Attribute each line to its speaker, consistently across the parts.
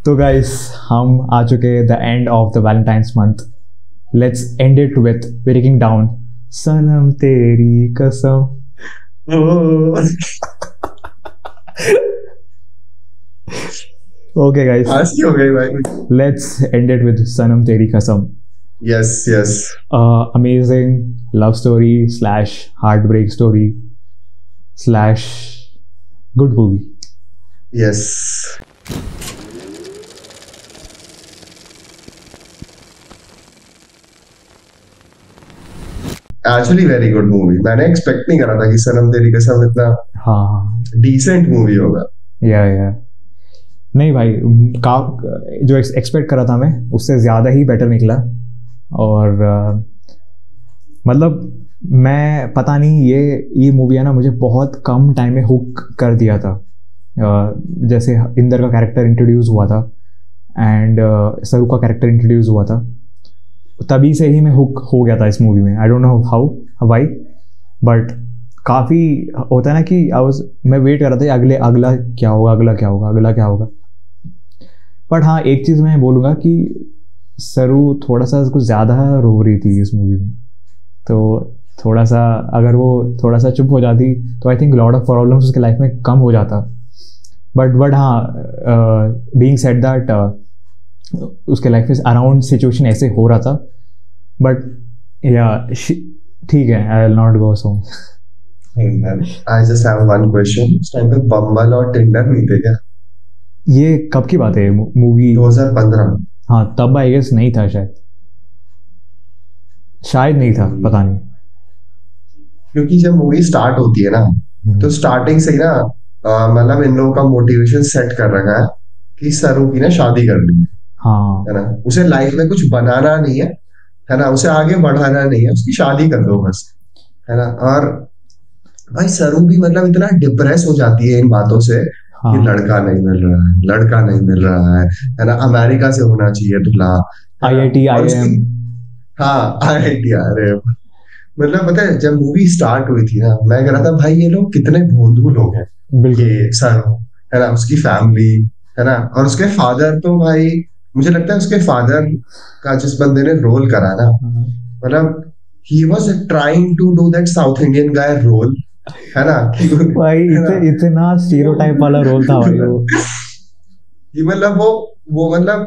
Speaker 1: तो गाइस हम आ चुके the end of the Valentine's month. Let's end it with breaking down Sanam Teri Kasam. Okay guys,
Speaker 2: हंसी हो गई भाई.
Speaker 1: Let's end it with Sanam Teri Kasam.
Speaker 2: Yes, yes.
Speaker 1: Amazing love story slash heartbreak story slash good movie.
Speaker 2: Yes. Actually very good movie. मैंने expect नहीं करा था कि सनम तेरी कसम इतना
Speaker 1: हाँ
Speaker 2: डिसेंट मूवी होगा.
Speaker 1: या नहीं भाई, का जो एक्सपेक्ट करा था मैं उससे ज़्यादा ही बेटर निकला. और मतलब मैं पता नहीं, ये मूवी है ना, मुझे बहुत कम टाइम में हुक कर दिया था. जैसे इंदर का कैरेक्टर इंट्रोड्यूस हुआ था एंड सरू का कैरेक्टर इंट्रोड्यूस हुआ था, तभी से ही मैं हुक हो गया था इस मूवी में. I don't know how why, but काफ़ी होता है ना कि मैं वेट कर रहा था अगला क्या होगा, अगला क्या होगा. बट हाँ, एक चीज़ मैं बोलूँगा कि सरू थोड़ा सा कुछ ज़्यादा रो रही थी इस मूवी में. तो थोड़ा सा अगर वो थोड़ा सा चुप हो जाती तो I think lot of problems उसके लाइफ में कम हो जाता. बट हाँ, बीइंग सेड दैट उसके लाइफ में अराउंड सिचुएशन ऐसे हो रहा था. बट या ठीक है, I will not go so.
Speaker 2: I just have one question. उस टाइम पे बम्बल और टिंडर नहीं थे क्या?
Speaker 1: ये कब की बात है मूवी?
Speaker 2: 2015.
Speaker 1: हाँ, तब आई गेस नहीं था, शायद नहीं था, पता नहीं.
Speaker 2: क्योंकि जब मूवी स्टार्ट होती है ना, तो स्टार्टिंग से ही ना मतलब इन लोगों का मोटिवेशन सेट कर रखा है कि सरू की ना शादी करनी है.
Speaker 1: हाँ,
Speaker 2: है ना, उसे लाइफ में कुछ बनाना नहीं है ना, उसे आगे बढ़ाना नहीं है, उसकी शादी कर दो बस. है ना. और भाई सरू भी मतलब इतना डिप्रेस हो जाती है इन बातों से.
Speaker 1: हाँ.
Speaker 2: कि लड़का नहीं मिल रहा है ना, अमेरिका से होना चाहिए दूल्हा.
Speaker 1: IIT IIM.
Speaker 2: हाँ, IIT IIM. मतलब पता है जब मूवी स्टार्ट हुई थी ना, मैं कह रहा था भाई ये लोग कितने भोंदू लोग हैं.
Speaker 1: बिल्कुल.
Speaker 2: ये सरू है ना, उसकी फैमिली है ना, और उसके फादर तो भाई मुझे लगता है उसके फादर का जिस बंदे ने रोल करा ना, मतलब he was trying to do that South Indian guy role. है ना
Speaker 1: भाई इतना स्टीरियोटाइप वाला रोल था भाई वो.
Speaker 2: कि मतलब वो मतलब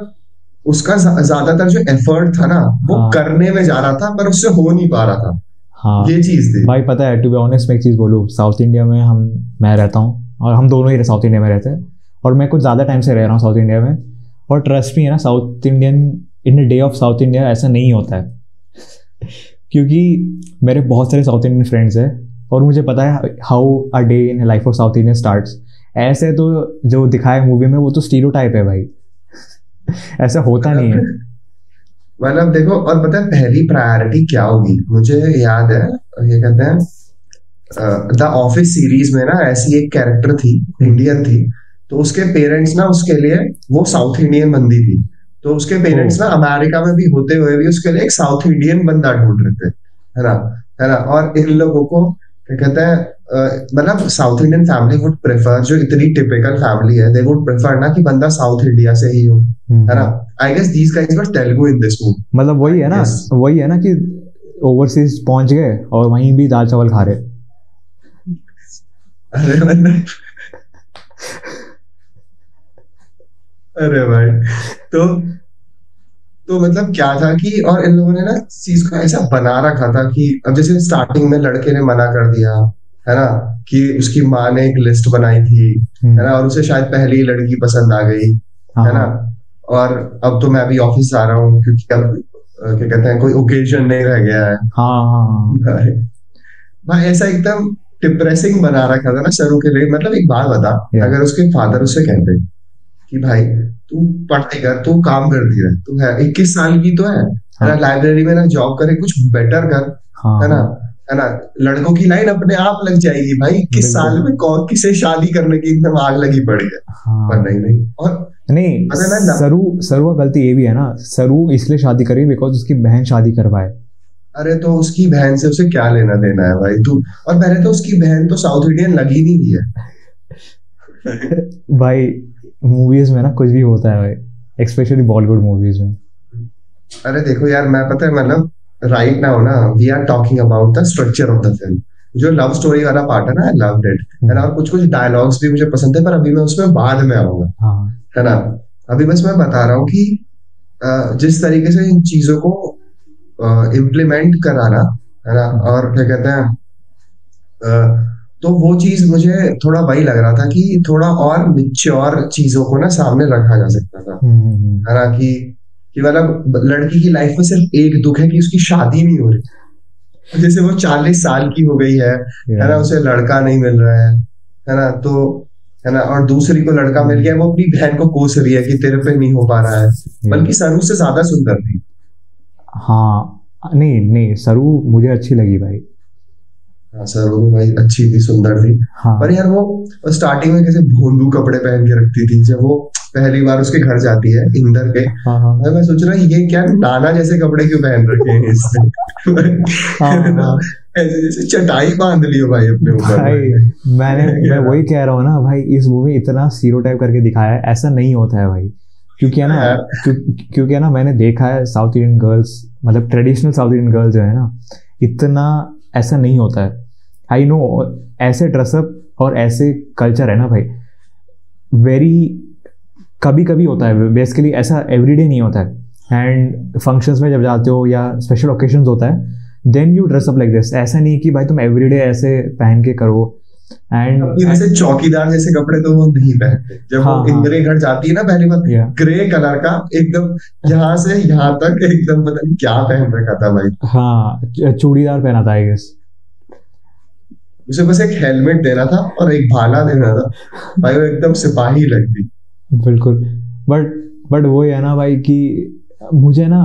Speaker 2: उसका ज्यादातर जो एफर्ट था ना, वो करने में जा रहा था पर उससे हो नहीं पा रहा था.
Speaker 1: हाँ,
Speaker 2: ये चीज थी
Speaker 1: भाई. पता है, टू बी ऑनेस्ट मैं एक चीज बोलूँ, साउथ इंडिया में मैं रहता हूँ और हम दोनों ही साउथ इंडिया में रहते हैं, और मैं कुछ ज़्यादा टाइम से रह रहा हूँ साउथ इंडिया में. और ट्रस्ट मी है ना, south Indian in day of south India ऐसा नहीं होता है. क्योंकि मेरे बहुत सारे साउथ इंडियन फ्रेंड्स हैं और मुझे पता है how a day in life of south Indian starts. ऐसे तो जो दिखाया मूवी में वो तो स्टीरियोटाइप है भाई. ऐसा होता नहीं है.
Speaker 2: मतलब देखो, और पता है पहली प्रायोरिटी क्या होगी, मुझे याद है ये कहते हैं द ऑफिस सीरीज में ना ऐसी एक कैरेक्टर थी, इंडियन थी. तो उसके पेरेंट्स ना उसके लिए, वो साउथ इंडियन बंदी थी, तो उसके पेरेंट्स ना अमेरिका में भी होते हुए भी उसके लिए एक साउथ इंडियन बंदा ढूंढ रहे थे. है ना. और इन लोगों को क्या कहते हैं, मतलब south Indian family would prefer, जो इतनी टिपिकल फैमिली है, दे वुड प्रेफर ना कि बंदा साउथ इंडिया से ही हो. है ना. I guess these guys were Telugu in this movie.
Speaker 1: मतलब वही है ना कि ओवरसीज पहुंच गए और वहीं भी दाल चावल खा रहे.
Speaker 2: अरे भाई, तो मतलब क्या था कि, और इन लोगों ने ना चीज को ऐसा बना रखा था कि अब जैसे स्टार्टिंग में लड़के ने मना कर दिया, है ना, कि उसकी माँ ने एक लिस्ट बनाई थी, है ना, और उसे शायद पहली लड़की पसंद आ गई. है ना. और अब तो मैं अभी ऑफिस आ रहा हूँ क्योंकि अब क्या कहते हैं, कोई ओकेजन नहीं रह गया है. भाई ऐसा एकदम डिप्रेसिंग बना रखा था ना सरू के लिए. मतलब एक बात बता, अगर उसके फादर उसे कहते कि भाई तू पढ़ाई कर, तू काम कर दिया, तू है 21 साल की तो है ना, लाइब्रेरी में ना जॉब करे, कुछ बेटर कर. है ना, लड़कों की लाइन अपने आप लग जाएगी भाई. 21 साल में कौन किसे शादी करने की एकदम आग लगी पड़ी है. पर नहीं. और
Speaker 1: नहीं, सरू का गलती ये भी है ना, सरू इसलिए शादी करी बिकॉज उसकी बहन शादी करवाए.
Speaker 2: अरे तो उसकी बहन से उसे क्या लेना देना है भाई तू. और पहले तो उसकी बहन तो साउथ इंडियन लगी नहीं रही है
Speaker 1: भाई. मूवीज में ना कुछ भी होता है भाई, स्पेशली बॉलीवुड मूवीज में।
Speaker 2: अरे देखो यार, मैं पता है मतलब राइट नाउ ना we are talking about the structure of the film. जो लव स्टोरी वाला पार्ट है ना, आई लव्ड इट, है ना। और कुछ कुछ डायलॉग्स भी मुझे पसंद है, पर अभी मैं उसमें बाद में आऊंगा,
Speaker 1: हाँ
Speaker 2: है ना। अभी बस मैं बता रहा हूँ कि जिस तरीके से इन चीजों को इम्प्लीमेंट कराना, है ना, और क्या कहते हैं, तो वो चीज मुझे थोड़ा वही लग रहा था कि थोड़ा और मिच्योर चीजों को ना सामने रखा जा सकता था, है ना। कि मतलब लड़की की लाइफ में सिर्फ एक दुख है कि उसकी शादी नहीं हो रही, जैसे वो 40 साल की हो गई है ना, उसे लड़का नहीं मिल रहा है ना, तो है ना, और दूसरी को लड़का मिल गया, वो अपनी बहन को कोस रही है कि तेरे पे नहीं हो पा रहा है, बल्कि सरू से ज्यादा सुंदर थी।
Speaker 1: हाँ, नहीं नहीं, सरू मुझे अच्छी लगी भाई।
Speaker 2: हाँ सर, वो भाई अच्छी थी, सुंदर थी।
Speaker 1: हाँ
Speaker 2: पर यार वो स्टार्टिंग में कैसे भोंदू कपड़े पहन के रखती थी, जब वो पहली बार उसके घर जाती है इंदर के।
Speaker 1: हाँ हाँ
Speaker 2: मैं सोच रहा हूँ ये क्या नाना जैसे कपड़े क्यों पहन रखे हैं इसने। है ना? ऐसे जैसे चटाई बांध ली हो भाई अपने ऊपर।
Speaker 1: भाई मैं वही कह रहा हूँ ना भाई, इस मूवी इतना स्टीरियोटाइप करके दिखाया है, ऐसा नहीं होता है भाई। क्योंकि है ना, क्योंकि है ना, मैंने देखा है साउथ इंडियन गर्ल्स, मतलब ट्रेडिशनल साउथ इंडियन गर्ल्स जो है ना, इतना ऐसा नहीं होता है। आई नो, ऐसे ड्रेसअप और ऐसे कल्चर है ना भाई, वेरी कभी कभी होता है, बेसिकली ऐसा एवरीडे नहीं होता है। एंड फंक्शंस में जब जाते हो या स्पेशल ओकेजन्स होता है, then you dress up like this. ऐसा नहीं कि भाई तुम एवरीडे ऐसे पहन के करो। एंड
Speaker 2: वैसे चौकीदार जैसे कपड़े तो वो नहीं पहनते। जब
Speaker 1: हाँ,
Speaker 2: वो इंदिरा घर जाती है ना पहली बार, ग्रे कलर का एकदम, यहाँ से यहाँ तक एकदम, पता नहीं क्या पहन रखा था भाई।
Speaker 1: हाँ, चूड़ीदार पहना था आई गेस।
Speaker 2: उसे बस एक हेलमेट देना था और एक भाला देना था भाई, वो एकदम सिपाही लगती।
Speaker 1: बिल्कुल। बट वो है ना भाई कि मुझे ना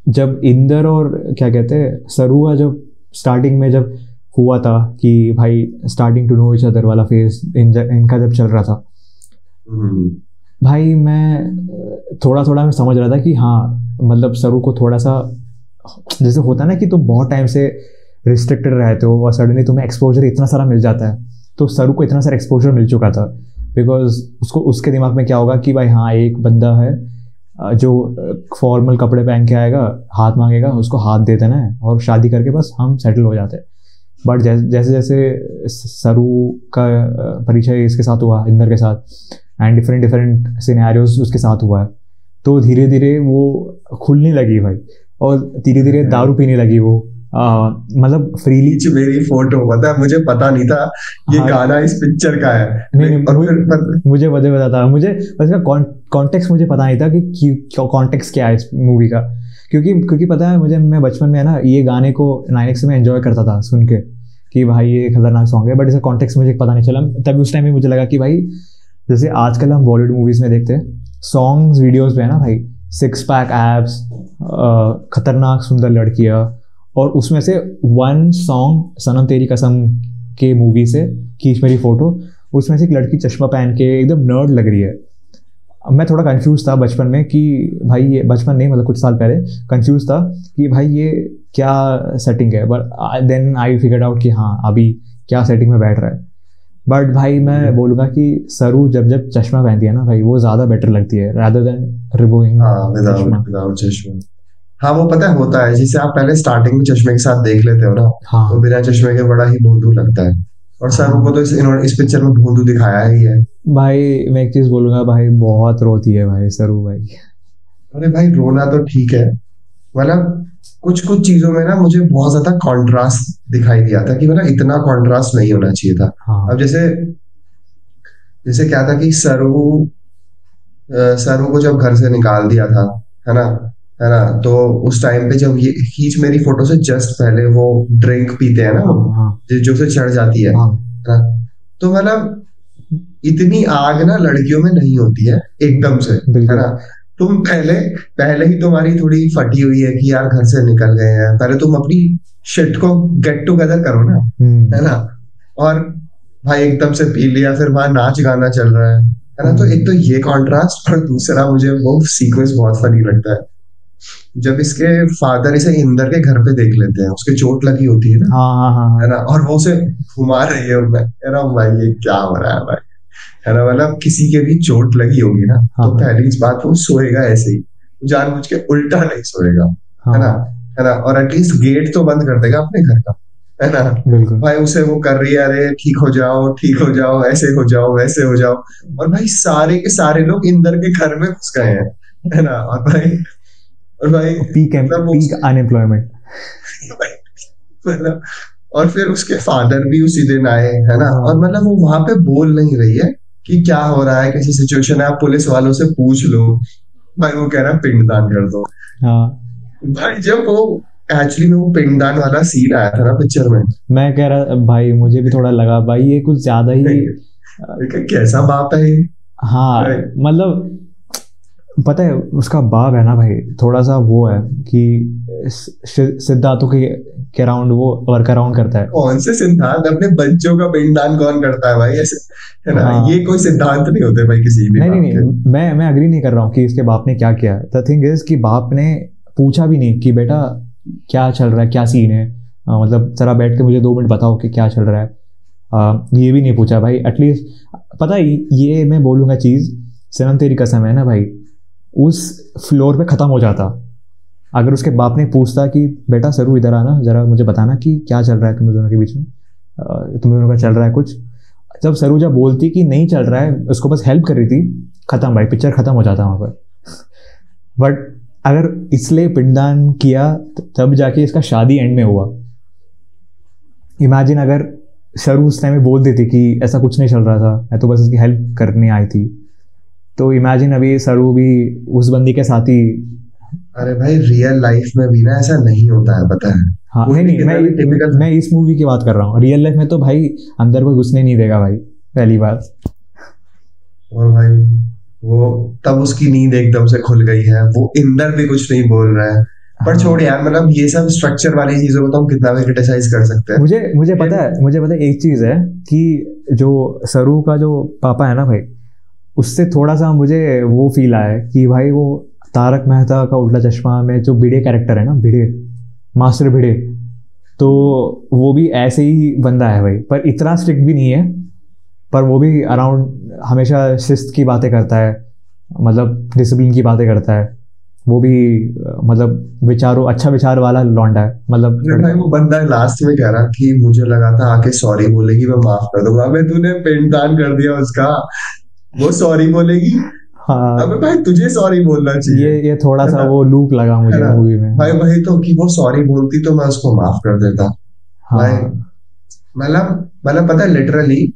Speaker 1: जब इंदर और क्या कहते हैं सरू का जब स्टार्टिंग में जब हुआ था कि भाई starting to know each other वाला फेज इनका जब चल रहा था, भाई मैं थोड़ा थोड़ा मैं समझ रहा था कि हाँ, मतलब सरू को थोड़ा सा जैसे होता है ना कि तुम बहुत टाइम से रिस्ट्रिक्टेड रहते हो और सडनली तुम्हें एक्सपोजर इतना सारा मिल जाता है। तो सरू को इतना सारा एक्सपोजर मिल चुका था, बिकॉज उसके दिमाग में क्या होगा कि भाई हाँ, एक बंदा है जो फॉर्मल कपड़े पहन के आएगा, हाथ मांगेगा, उसको हाथ दे देना है और शादी करके बस हम सेटल हो जाते हैं। बट जैसे जैसे सरू का परिचय इसके साथ हुआ, इंदर के साथ, एंड डिफरेंट सिनेरियोज उसके साथ हुआ है, तो धीरे धीरे वो खुलने लगी भाई, और धीरे धीरे दारू पीने लगी वो, मतलब फ्रीली।
Speaker 2: मेरी फोटो पता है, मुझे पता नहीं था ये गाना इस पिक्चर का है।
Speaker 1: नहीं, मुझे पता था, मुझे इसका कॉन्टेक्स्ट मुझे पता नहीं था कि कॉन्टेक्स्ट क्या है इस मूवी का। क्योंकि पता है मुझे, मैं बचपन में है ना ये गाने को 9X में एंजॉय करता था सुन के कि भाई ये खतरनाक सॉन्ग है, बट इसका कॉन्टेक्स्ट मुझे पता नहीं चला। तभी उस टाइम में मुझे लगा कि भाई जैसे आजकल हम बॉलीवुड मूवीज़ में देखते हैं सॉन्ग्स वीडियोज़ में है ना भाई, 6 पैक एब्स, खतरनाक सुंदर लड़कियाँ, और उसमें से वन सॉन्ग सनम तेरी कसम के मूवी से खींच मेरी फोटो, उसमें से एक लड़की चश्मा पहन के एकदम नर्ड लग रही है। मैं थोड़ा कंफ्यूज था बचपन में कि भाई ये, बचपन नहीं मतलब कुछ साल पहले कंफ्यूज था कि भाई ये क्या सेटिंग है, but then I figured out कि हाँ अभी क्या सेटिंग में बैठ रहा है। बट भाई मैं बोलूँगा कि सरू जब चश्मा पहनती है ना भाई, वो ज़्यादा बेटर लगती है रादर देन रिमूविंग
Speaker 2: विदाउट चश्मा। हाँ वो पता है होता है, जिसे आप पहले स्टार्टिंग में चश्मे के साथ देख लेते हो ना,
Speaker 1: हाँ,
Speaker 2: तो बिना चश्मे के बड़ा ही भोंदू लगता है। और सरू को तो इस पिक्चर में भोंदू दिखाया ही है
Speaker 1: भाई। मैं एक चीज बोलूंगा भाई, बहुत रोती है भाई सरू भाई।
Speaker 2: अरे भाई रोना तो ठीक है, मतलब कुछ चीजों में ना मुझे बहुत ज्यादा कॉन्ट्रास्ट दिखाई दिया था कि मतलब इतना कॉन्ट्रास्ट नहीं होना चाहिए था।
Speaker 1: हाँ।
Speaker 2: अब जैसे क्या था कि सरू को जब घर से निकाल दिया था, है ना, तो उस टाइम पे जब ये खींच मेरी फोटो से जस्ट पहले वो ड्रिंक पीते हैं ना, जो से चढ़ जाती है, तो मतलब इतनी आग ना लड़कियों में नहीं होती है एकदम से, है ना। तुम पहले ही तुम्हारी थोड़ी फटी हुई है कि यार घर से निकल गए हैं, पहले तुम अपनी शिट को गेट टुगेदर करो ना, है ना। और भाई एकदम से पी लिया, फिर वहां नाच गाना चल रहा है ना। तो एक तो ये कॉन्ट्रास्ट, और दूसरा मुझे वो सीक्वेंस बहुत फनी लगता है जब इसके फादर इसे इंदर के घर पे देख लेते हैं, उसके चोट लगी होती है ना, है ना, और वो उसे घुमा रही है। मैं कह रहा हूँ भाई ये क्या हो रहा है भाई, है ना, मतलब किसी के भी चोट लगी होगी ना,
Speaker 1: हाँ
Speaker 2: तो पहली बात वो सोएगा ऐसे ही, जानबूझ के उल्टा नहीं सोएगा, है ना,
Speaker 1: हाँ
Speaker 2: है ना, और एटलीस्ट गेट तो बंद कर देगा अपने घर का, है ना।
Speaker 1: बिल्कुल।
Speaker 2: भाई उसे वो कर रही है, अरे ठीक हो जाओ, ऐसे हो जाओ, वैसे हो जाओ, और भाई सारे के सारे लोग इंदर के घर में घुस गए हैं, है ना, और भाई मतलब वो
Speaker 1: पीक अनएम्प्लॉयमेंट।
Speaker 2: मतलब, और फिर उसके फादर भी उसी दिन आए, है ना,
Speaker 1: हाँ
Speaker 2: और मतलब वो वहां पे बोल नहीं रही है कि क्या हो रहा है, कैसी सिचुएशन है, आप पुलिस वालों से पूछ लो। भाई वो कह रहा है पिंडदान कर दो।
Speaker 1: हाँ।
Speaker 2: भाई जब वो एक्चुअली में वो पिंडदान वाला सीन आया था ना पिक्चर में,
Speaker 1: मैं कह रहा भाई, मुझे भी थोड़ा लगा भाई ये कुछ ज्यादा ही
Speaker 2: कैसा बाप है ये।
Speaker 1: हाँ
Speaker 2: भाई,
Speaker 1: मतलब पता है उसका बाप है ना भाई, थोड़ा सा वो है कि सिद्धार्थों के अराउंड वो वर्क अराउंड करता है।
Speaker 2: कौन से सिद्धांत, अपने बच्चों का पिंडदान कौन करता है भाई ऐसे, है ना,
Speaker 1: हाँ
Speaker 2: ये कोई सिद्धांत नहीं होते भाई किसी भी
Speaker 1: नहीं
Speaker 2: बाप
Speaker 1: नहीं
Speaker 2: के।
Speaker 1: नहीं, मैं अग्री नहीं कर रहा हूँ कि इसके बाप ने क्या किया। द थिंग इज कि बाप ने पूछा भी नहीं कि बेटा क्या चल रहा है, क्या सीन है, मतलब जरा बैठ के मुझे 2 मिनट बताओ कि क्या चल रहा है। ये भी नहीं पूछा भाई एटलीस्ट। पता है ये मैं बोलूँगा चीज़, सनम तेरी कसम है ना भाई, उस फ्लोर पे ख़त्म हो जाता अगर उसके बाप ने पूछता कि बेटा सरू इधर आना, ज़रा मुझे बताना कि क्या चल रहा है तुम दोनों के बीच में, तुम दोनों का चल रहा है कुछ। जब सरूजा बोलती कि नहीं चल रहा है, उसको बस हेल्प कर रही थी, ख़त्म भाई, पिक्चर ख़त्म हो जाता वहाँ पर। बट अगर इसलिए पिंडदान किया तब जाके इसका शादी एंड में हुआ। इमेजिन अगर सरू उस टाइम में बोल देती कि ऐसा कुछ नहीं चल रहा था, मैं तो बस उसकी हेल्प करने आई थी, तो इमेजिन अभी सरू भी उस बंदी के साथ ही।
Speaker 2: अरे भाई रियल लाइफ में भी ना ऐसा नहीं होता है, पता है।
Speaker 1: हाँ
Speaker 2: कोई
Speaker 1: नहीं
Speaker 2: भी
Speaker 1: नहीं,
Speaker 2: कितना भी टिपिकल,
Speaker 1: मैं इस मूवी की बात कर रहा हूँ। रियल लाइफ में तो भाई अंदर कोई घुसने नहीं देगा भाई, पहली बात।
Speaker 2: और भाई वो तब उसकी नींद एकदम से खुल गई है, वो इंदर भी कुछ नहीं बोल रहा है। पर छोड़
Speaker 1: हाँ
Speaker 2: यार, मतलब ये सब स्ट्रक्चर वाली चीजों को तो हम कितना भी क्रिटिसाइज कर सकते हैं।
Speaker 1: मुझे मुझे
Speaker 2: फिर
Speaker 1: पता है, मुझे पता है एक चीज़ है कि जो सरू का जो पापा है ना भाई, उससे थोड़ा सा मुझे वो फील आया कि भाई वो तारक मेहता का उल्टा चश्मा में जो भिड़े कैरेक्टर है ना, भिड़े मास्टर भिड़े, तो वो भी ऐसे ही बंदा है भाई, पर इतना स्ट्रिक्ट भी नहीं है। पर वो भी अराउंड हमेशा शिस्त की बातें करता है, मतलब डिसिप्लिन की बातें करता है। वो भी मतलब विचारों अच्छा विचार वाला लौंडा है, मतलब
Speaker 2: अरे भाई वो बंदा लास्ट में कह रहा कि मुझे लगा था आके सॉरी बोलेगी, मैं माफ कर दूंगा। अबे तूने पिंडदान कर दिया उसका, वो सॉरी बोलेगी? अबे
Speaker 1: हाँ।
Speaker 2: भाई तुझे सॉरी बोलना चाहिए,
Speaker 1: ये थोड़ा
Speaker 2: है
Speaker 1: सा
Speaker 2: ना,
Speaker 1: वो लूप लगा
Speaker 2: है
Speaker 1: मुझे
Speaker 2: ना।
Speaker 1: मूवी में।
Speaker 2: भाई वही तो, कि वो सॉरी बोलती तो मैं उसको माफ कर देता भाई।
Speaker 1: हाँ
Speaker 2: मतलब पता है लिटरली,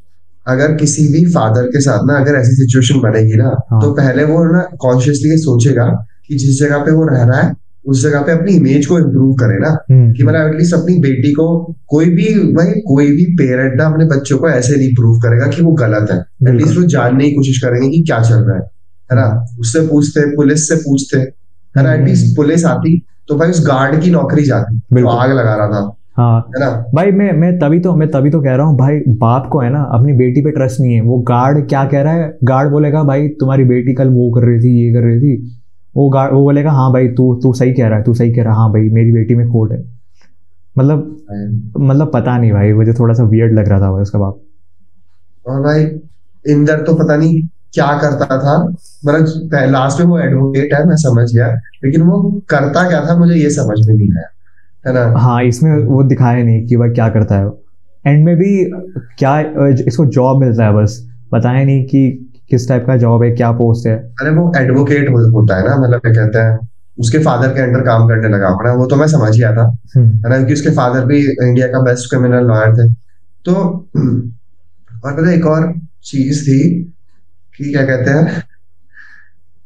Speaker 2: अगर किसी भी फादर के साथ ना अगर ऐसी सिचुएशन बनेगी ना, तो
Speaker 1: हाँ
Speaker 2: पहले वो ना कॉन्शियसली ये सोचेगा कि जिस जगह पे वो रह रहा है उस जगह पे अपनी इमेज को इम्प्रूव करे ना, कि मतलब एटलीस्ट अपनी बेटी को, कोई भी पेरेंट ना अपने बच्चों को ऐसे नहीं प्रूव करेगा कि वो गलत है। एटलीस्ट वो जानने की कोशिश करेंगे कि क्या चल रहा है ना, उससे पूछते, पुलिस से पूछते, है ना, एटलीस्ट पुलिस आती तो भाई उस गार्ड की नौकरी जाती जो
Speaker 1: बिल्कुल।
Speaker 2: आग लगा रहा था,
Speaker 1: हाँ
Speaker 2: है ना।
Speaker 1: भाई मैं तभी तो कह रहा हूँ भाई, बाप को है ना अपनी बेटी पे ट्रस्ट नहीं है। वो गार्ड क्या कह रहा है, गार्ड बोलेगा भाई तुम्हारी बेटी कल वो कर रही थी, ये कर रही थी, वो बोलेगा हाँ भाई तू तू सही कह रहा है, तू सही कह रहा है, हाँ भाई मेरी बेटी में खोट है। मतलब पता नहीं भाई, मुझे थोड़ा सा वियर्ड लग रहा था भाई उसका बाप।
Speaker 2: और भाई इंदर तो पता नहीं क्या करता था, मतलब लास्ट में वो एडवोकेट है मैं समझ गया, लेकिन वो करता क्या था मुझे ये समझ में नहीं आया, है ना।
Speaker 1: हाँ इसमें वो दिखाया नहीं कि भाई क्या करता है। एंड में भी क्या इसको जॉब मिलता है, बस बताया नहीं कि किस टाइप का जॉब है, क्या पोस्ट है।
Speaker 2: अरे वो एडवोकेट होता है ना, मतलब क्या कहते हैं, उसके फादर के अंडर काम करने लगा अपना, वो तो मैं समझ गया था, है ना, क्योंकि उसके फादर भी इंडिया का बेस्ट क्रिमिनल लॉयर थे। तो और पता है एक और चीज थी कि क्या कहते हैं,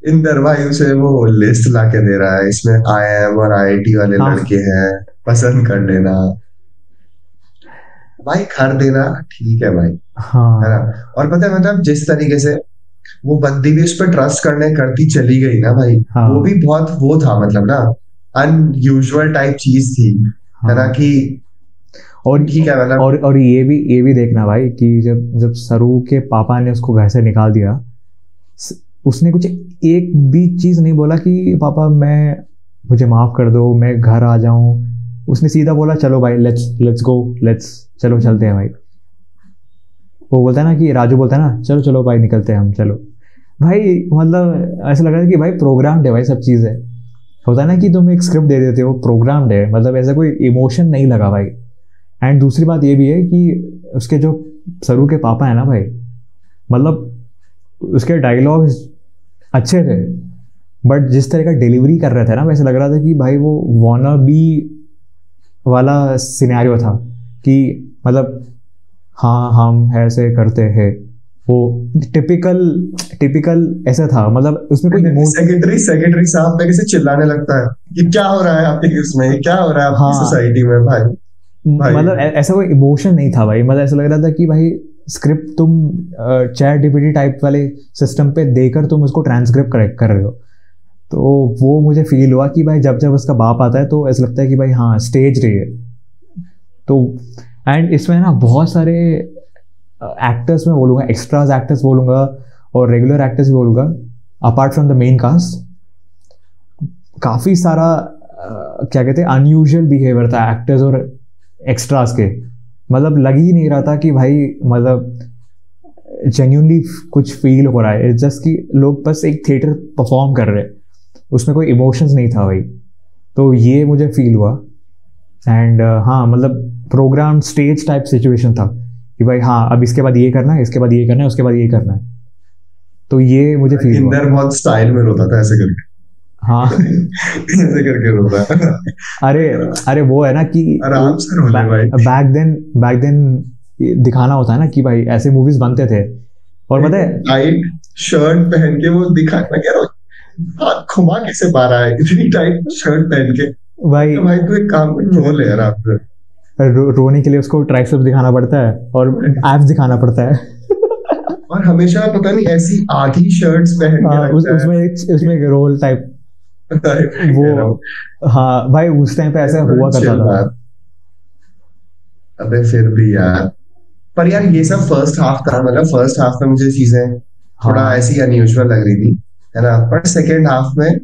Speaker 2: इंदर भाई उसे वो लिस्ट ला के दे रहा है, इसमें IIM और IIT वाले
Speaker 1: हाँ
Speaker 2: लड़के हैं, पसंद कर लेना भाई, कर देना, ठीक है भाई, है ना।
Speaker 1: हाँ
Speaker 2: और पता है मतलब जिस तरीके से वो बंदी भी उस पर ट्रस्ट करती चली गई ना भाई,
Speaker 1: हाँ
Speaker 2: वो भी बहुत वो था, मतलब ना अनयूजुअल टाइप चीज थी, है ना,
Speaker 1: हाँ।
Speaker 2: कि
Speaker 1: और
Speaker 2: ठीक है मतलब।
Speaker 1: और ये भी देखना भाई कि जब जब सरू के पापा ने उसको घर से निकाल दिया, उसने कुछ एक भी चीज़ नहीं बोला कि पापा मुझे माफ़ कर दो, मैं घर आ जाऊं। उसने सीधा बोला चलो भाई लेट्स लेट्स गो, चलो चलते हैं भाई। वो बोलता है ना कि राजू बोलता है ना, चलो चलो भाई निकलते हैं हम, चलो भाई। मतलब ऐसा लग रहा था कि भाई प्रोग्राम्ड है भाई, सब चीज़ है। होता है ना कि तुम एक स्क्रिप्ट दे देते हो, प्रोग्राम्ड है, मतलब ऐसा कोई इमोशन नहीं लगा भाई। एंड दूसरी बात ये भी है कि उसके जो सरू के पापा है ना भाई, मतलब उसके डायलॉग्स अच्छे थे, बट जिस तरह का डिलीवरी कर रहे थे ना, वैसे लग रहा था कि भाई वो वाना बी वाला सिनेरियो था कि मतलब हाँ हम ऐसे करते हैं, वो टिपिकल टिपिकल ऐसा था। मतलब उसमें कोई
Speaker 2: सेक्रेटरी साहब पे कैसे चिल्लाने लगता है कि क्या हो रहा है आपके इसमें, क्या हो रहा है आपकी सोसाइटी में भाई।
Speaker 1: मतलब ऐसा कोई इमोशन नहीं था भाई। मतलब ऐसा लग रहा था कि भाई स्क्रिप्ट तुम चैट जीपीटी टाइप वाले सिस्टम पे देकर तुम उसको ट्रांसक्रिप्ट कर रहे हो। तो वो मुझे फील हुआ कि भाई जब उसका बाप आता है तो ऐसा लगता है कि भाई हाँ स्टेज रही है। तो एंड इसमें ना बहुत सारे एक्टर्स में बोलूँगा, एक्स्ट्राज एक्टर्स बोलूँगा और रेगुलर एक्टर्स भी बोलूँगा, apart from the main cast. काफ़ी सारा क्या कहते हैं अनयूजुअल बिहेवियर था एक्टर्स और एक्स्ट्रास के। मतलब लग ही नहीं रहा था कि भाई मतलब जेन्युइनली कुछ फील हो रहा है, जस्ट कि लोग बस एक थिएटर परफॉर्म कर रहे हैं, उसमें कोई इमोशंस नहीं था भाई। तो ये मुझे फील हुआ। एंड हाँ मतलब प्रोग्राम स्टेज टाइप सिचुएशन था कि भाई हाँ अब इसके बाद ये करना है, इसके बाद ये करना है, उसके बाद ये करना है। तो ये मुझे फील हुआ।
Speaker 2: इंदर बहुत स्टाइल में रोता था ऐसे करके।
Speaker 1: हाँ
Speaker 2: ऐसे करके रोता है।
Speaker 1: अरे वो है ना कि
Speaker 2: आराम से रो ले भाई।
Speaker 1: बैक देन दिखाना होता है ना कि भाई ऐसे मूवीज बनते थे। और पता है
Speaker 2: टाइट शर्ट पहन के वो दिखाना, क्या हाथ घुमा कैसे पा रहा है इतनी टाइट शर्ट पहन के
Speaker 1: भाई।
Speaker 2: तो भाई तू एक काम कर, रो ले यार आप।
Speaker 1: रोने के लिए उसको ट्राइसेप्स दिखाना पड़ता है और एब्स दिखाना पड़ता है।
Speaker 2: और हमेशा पता नहीं ऐसी आधी शर्ट्स पहन के
Speaker 1: उसमें एक रोल टाइप वो। हाँ भाई उस टाइम पे ऐसा हुआ करता था।
Speaker 2: अबे फिर भी यार, पर यार ये सब फर्स्ट हाफ था। मतलब फर्स्ट हाफ में मुझे चीजें थोड़ा ऐसी अनयूजुअल लग रही थी, है ना। पर सेकेंड हाफ में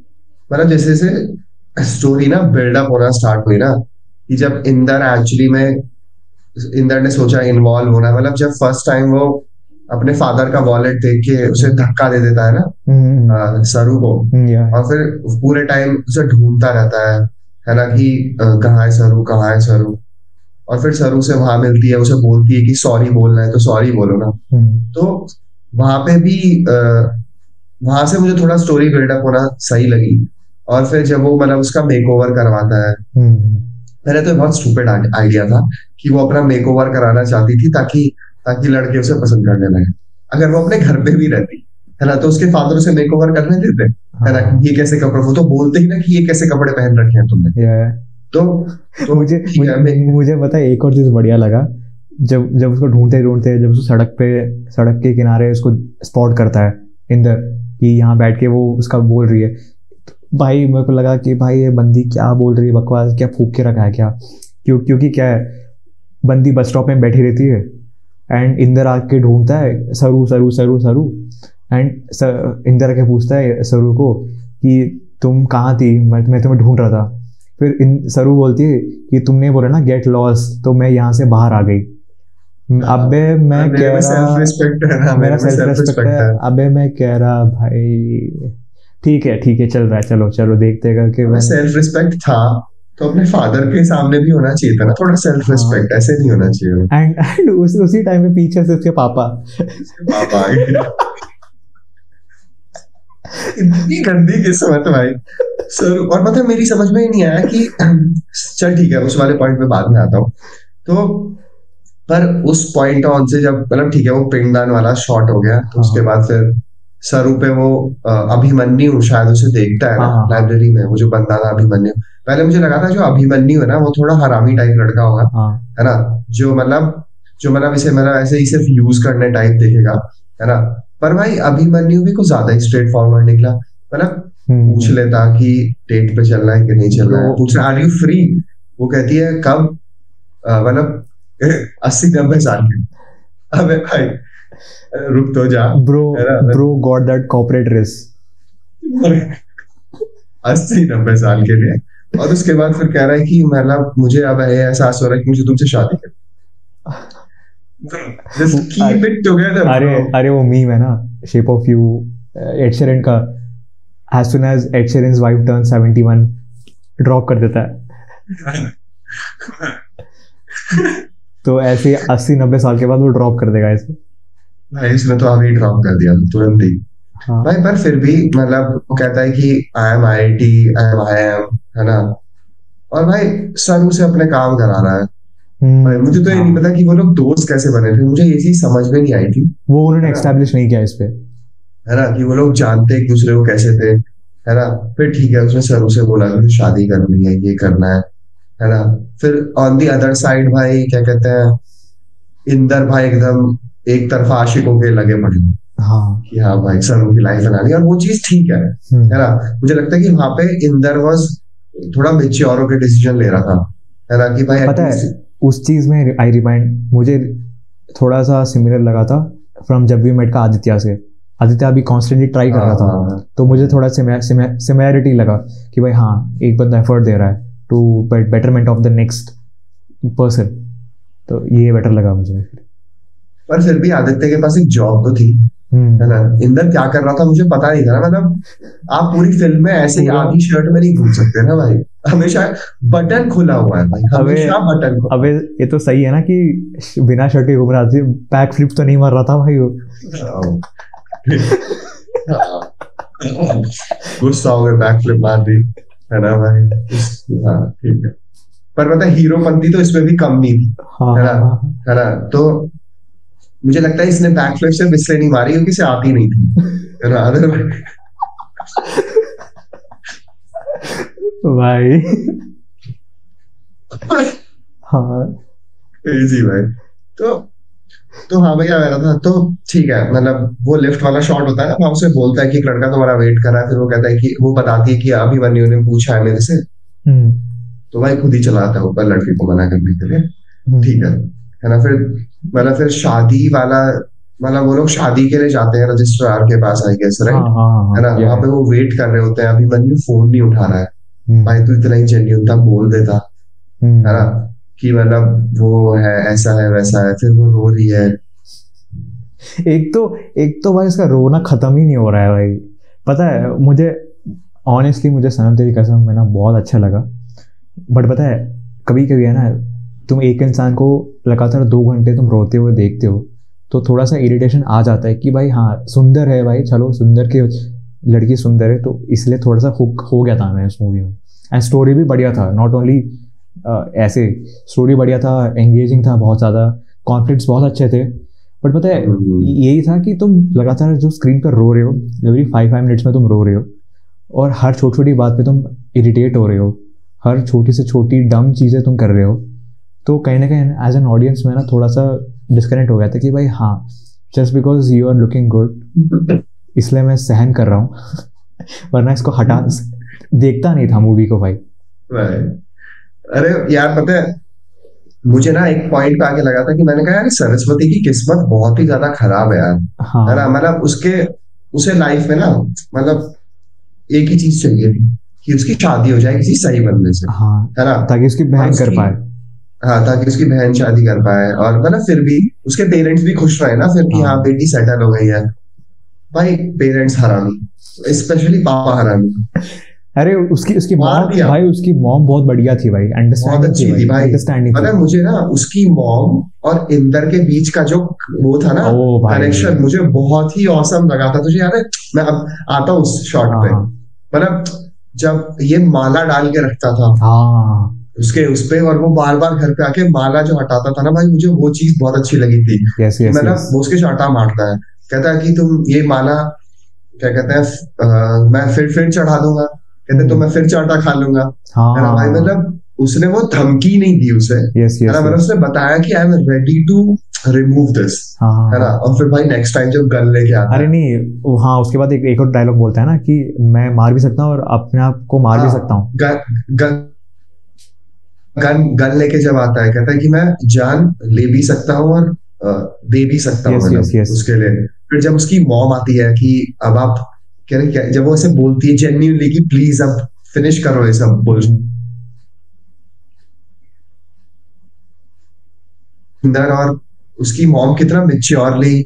Speaker 2: मतलब जैसे जैसे स्टोरी ना बिल्डअप होना स्टार्ट हुई ना, कि जब इंदर ने सोचा इन्वॉल्व होना, मतलब जब फर्स्ट टाइम वो अपने फादर का वॉलेट देख के उसे धक्का दे देता है ना सरू को, और फिर पूरे टाइम उसे ढूंढता रहता है ना कि कहाँ है सरू, कहाँ है सरू। और फिर सरू से वहां मिलती है, उसे बोलती है कि सॉरी बोलना है तो सॉरी बोलो ना। तो वहां पे भी वहां से मुझे थोड़ा स्टोरी बिल्डअप होना सही लगी। और फिर जब वो मतलब उसका मेकओवर करवाता है, पहले तो बहुत स्टूपिड आइडिया था कि वो अपना मेकओवर कराना चाहती थी ताकि लड़के उसे पसंद करने लगे। अगर वो अपने घर पे भी रहती है ना तो उसके फादर उसे मेकओवर करने देते, है ना। ये कैसे कपड़े, वो तो बोलते ही ना कि ये कैसे कपड़े पहन रखे हैं तुमने। तो
Speaker 1: मुझे पता है एक और चीज बढ़िया लगा, जब उसको ढूंढते जब उसको सड़क के किनारे उसको स्पॉट करता है इंदर कि यहाँ बैठ के वो उसका बोल रही है। तो भाई मेरे को लगा कि भाई ये बंदी क्या बोल रही है, बकवास, क्या फूक के रखा है क्या। क्योंकि क्या है, बंदी बस स्टॉप में बैठी रहती है एंड इंदर आके ढूंढता है सरू सरू सरू सरू। एंड इंदर आके पूछता है सरू को कि तुम कहाँ थी, मैं तुम्हें ढूंढ रहा था। फिर सरू बोलती है कि तुमने बोला ना गेट लॉस, तो मैं यहाँ से बाहर आ गई। अबे मैं कह रहा, मेरा सेल्फ रिस्पेक्ट है। अबे मैं कह रहा भाई ठीक है चल रहा है, चलो देखते करके।
Speaker 2: सेल्फ रिस्पेक्ट था तो अपने फादर के सामने भी होना चाहिए था ना थोड़ा सेल्फ रिस्पेक्ट, ऐसे नहीं होना चाहिए।
Speaker 1: एंड उसी टाइम में पीछे से उसके पापा
Speaker 2: इतनी गंदी किस्मत भाई सर। और मतलब मेरी समझ में ही नहीं आया कि चल ठीक है उस वाले पॉइंट पे बाद में आता हूँ तो, पर उस पॉइंट ऑन से जब मतलब ठीक है वो पिंडदान वाला शॉट हो गया तो उसके बाद फिर सरू पे वो अभिमन्यु शायद उसे देखता है ना लाइब्रेरी में, वो जो बंदा था अभिमन्यु। पहले मुझे लगा था जो अभिमन्यु है ना वो थोड़ा हरामी टाइप लड़का होगा, है ना, जो मतलब इसे मतलब ऐसे ही सिर्फ यूज करने टाइप देखेगा, है ना। पर भाई अभिमन्यु भी कुछ ज्यादा ही स्ट्रेट फॉरवर्ड निकला। मतलब पूछ लेता कि डेट पे चलना है कि नहीं चलना है, पूछ आर यू फ्री, वो कहती है कब, मतलब 80-90 साल के। अबे भाई रुक तो जा
Speaker 1: bro got that corporate risk
Speaker 2: 80-90 साल के लिए। और उसके बाद फिर कह रहा है कि मतलब मुझे अब एहसास हो रहा है कि मुझे तुमसे शादी करनी। Just keep it together,
Speaker 1: अरे
Speaker 2: bro.
Speaker 1: अरे वो मीम है ना, Shape of You, Ed Sheeran का, as soon as Ed Sheeran's wife turns 71 drop कर देता है। तो ऐसे 80-90 साल के बाद वो ड्रॉप कर देगा ऐसे।
Speaker 2: भाई इसने तो अभी ड्रॉप कर दिया तुरंत ही।
Speaker 1: हाँ
Speaker 2: भाई पर फिर भी मतलब वो कहता है कि I M IIT, I am, है ना। और भाई सर उसे अपने काम करा रहा है। भाई मुझे तो ये नहीं
Speaker 1: हाँ,
Speaker 2: पता कि वो लोग दोस्त कैसे बने थे, मुझे ये चीज समझ में नहीं आई थी,
Speaker 1: वो उन्होंने
Speaker 2: है ना।
Speaker 1: एक्स्टैब्लिश नहीं किया इस पे।
Speaker 2: है ना, कि वो लोग जानते एक दूसरे को कैसे थे, है ना। फिर ठीक है, उसने सर उसे बोला कि शादी करनी है, ये करना है ना। फिर ऑन दी अदर साइड भाई क्या कहते हैं, इंदर भाई एकदम एक तरफा आशिक होके लगे पड़े
Speaker 1: हाँ
Speaker 2: कि हाँ भाई सर की लाइफ बनानी है, और वो चीज ठीक है ना। मुझे लगता है कि वहां पे इंदर वाज थोड़ा मेच्योर होकर डिसीजन ले रहा था, है ना, कि भाई
Speaker 1: पता है
Speaker 2: एटलीस्ट।
Speaker 1: उस चीज में आई रिमाइंड, मुझे थोड़ा सा सिमिलर लगा था फ्रॉम जब वी मेट का आदित्य से। आदित्य अभी कॉन्स्टेंटली ट्राई कर रहा था, तो मुझे थोड़ा सिमिलैरिटी लगा कि भाई हाँ एक बंदा एफर्ट दे रहा है to betterment of the next person, तो ये बेटर लगा मुझे।
Speaker 2: पर फिर भी आदित्य के पास एक जॉब तो थी, है ना। इंदर क्या कर रहा था मुझे पता नहीं था, मतलब आप पूरी फिल्म में ऐसे ही आधी शर्ट में नहीं घूम सकते ना भाई, हमेशा बटन खुला हुआ है भाई, हमेशा बटन खुला।
Speaker 1: अबे ये तो सही है ना कि बिना शर्ट के घूम रहा था, बैक फ्लिप तो नहीं मार रहा था भाई वो।
Speaker 2: गुस्सा हो गया, बैक फ्लिप मार दी, है ना भाई। हाँ ठीक है, पर मतलब हीरोपंती तो इसमें भी कम नहीं थी,
Speaker 1: हाँ
Speaker 2: है ना,
Speaker 1: हाँ
Speaker 2: है ना। तो मुझे लगता है इसने बैक फ्लिप सिर्फ इसलिए नहीं मारी क्योंकि इसे आती नहीं थी, है ना। अदरवाइज
Speaker 1: भाई हाँ
Speaker 2: इजी भाई। तो हाँ भैया मेरा था तो ठीक है, मतलब वो लिफ्ट वाला शॉट होता है ना, वहां उसे बोलता है कि एक लड़का तुम्हारा वेट कर रहा है, फिर वो कहता है कि वो बताती है कि अभिमन्यु ने पूछा है मेरे से, तो भाई खुद ही चलाता है ऊपर लड़के को मना करने के लिए, ठीक है ना। फिर मतलब फिर शादी वाला, मतलब वो लोग शादी के लिए जाते हैं रजिस्ट्रार के पास, आई गेस,
Speaker 1: हाँ
Speaker 2: राइट,
Speaker 1: हाँ
Speaker 2: है ना। वहां पे वो वेट कर रहे होते हैं, अभिमन्यु फोन नहीं उठा रहा है। भाई तू इतना ही जेन्युइन था, बोल देता, है ना, कि मतलब वो है ऐसा है वैसा है। फिर वो रो रही है।
Speaker 1: एक तो भाई इसका रोना खत्म ही नहीं हो रहा है भाई। पता है मुझे ऑनेस्टली, मुझे सनम तेरी कसम में ना बहुत अच्छा लगा, बट पता है कभी कभी है ना, तुम एक इंसान को लगातार 2 घंटे तुम रोते हुए देखते हो तो थोड़ा सा इरिटेशन आ जाता है कि भाई हाँ सुंदर है भाई, चलो सुंदर की लड़की सुंदर है, तो इसलिए थोड़ा सा हुक हो गया था मैं उस मूवी में। एंड स्टोरी भी बढ़िया था, नॉट ओनली ऐसे, स्टोरी बढ़िया था, एंगेजिंग था बहुत ज़्यादा, कॉन्फ्लिक्ट्स बहुत अच्छे थे। बट पता है यही था कि तुम लगातार जो स्क्रीन पर रो रहे हो, एवरी 5 मिनट्स में तुम रो रहे हो, और हर छोटी छोटी बात पे तुम इरिटेट हो रहे हो, हर छोटी से छोटी डम चीज़ें तुम कर रहे हो, तो कहीं ना कहीं एज एन ऑडियंस में ना थोड़ा सा डिस्कनेक्ट हो गया था कि भाई हाँ just because you are looking good इसलिए मैं सहन कर रहा हूँ वरना इसको हटा देखता नहीं था मूवी को भाई।
Speaker 2: अरे यार पता है मुझे ना एक पॉइंट पे आके लगा था कि मैंने कहा यार सरस्वती की किस्मत बहुत ही ज्यादा खराब है यार,
Speaker 1: हाँ
Speaker 2: है ना। मतलब उसे लाइफ में ना मतलब एक ही चीज चाहिए थी कि उसकी शादी हो जाए किसी सही बंदे से,
Speaker 1: हाँ,
Speaker 2: है ना,
Speaker 1: ताकि उसकी बहन कर पाए।
Speaker 2: हाँ ताकि उसकी बहन शादी कर पाए, और मतलब फिर भी उसके पेरेंट्स भी खुश रहे ना फिर कि हाँ बेटी सेटल हो गई है। भाई पेरेंट्स हरामी, स्पेशली पापा हरामी।
Speaker 1: अरे उसकी मॉम भाई, उसकी मॉम बहुत बढ़िया थी भाई,
Speaker 2: बहुत अच्छी थी भाई, मतलब मुझे ना उसकी मॉम और इंदर के बीच का जो वो था ना कनेक्शन, मुझे बहुत ही औसम लगा था। तुझे याद है, मैं अब आता हूँ उस शॉट पे, मतलब जब ये माला डाल के रखता था उसके उस पे, और वो बार बार घर पे आके माला जो हटाता था ना भाई, मुझे वो चीज बहुत अच्छी लगी थी। मतलब वो उसके शाटा मारता है, कहता है कि तुम ये माला क्या कहते हैं मैं फिर चढ़ा दूंगा, कहते तो मैं फिर चाटा खा लूंगा, है ना भाई। मतलब उसने वो धमकी नहीं दी उसे, है ना, मतलब उसने बताया कि I am ready to remove this, है ना। और फिर भाई नेक्स्ट टाइम जब गन लेके आता है,
Speaker 1: अरे नहीं हाँ उसके बाद एक और डायलॉग बोलता है ना कि मैं मार भी सकता हूँ और अपने आप को मार भी सकता हूँ।
Speaker 2: गन लेके जब आता है कहता है कि मैं जान ले भी सकता हूँ और दे भी सकता हूँ उसके लिए। फिर जब उसकी मॉम आती है कि अब आप कह रहे क्या, जब वो ऐसे बोलती है जेन्युइनली कि प्लीज अब फिनिश करो ये सब बुलशिट, और उसकी मॉम कितना मेच्योरली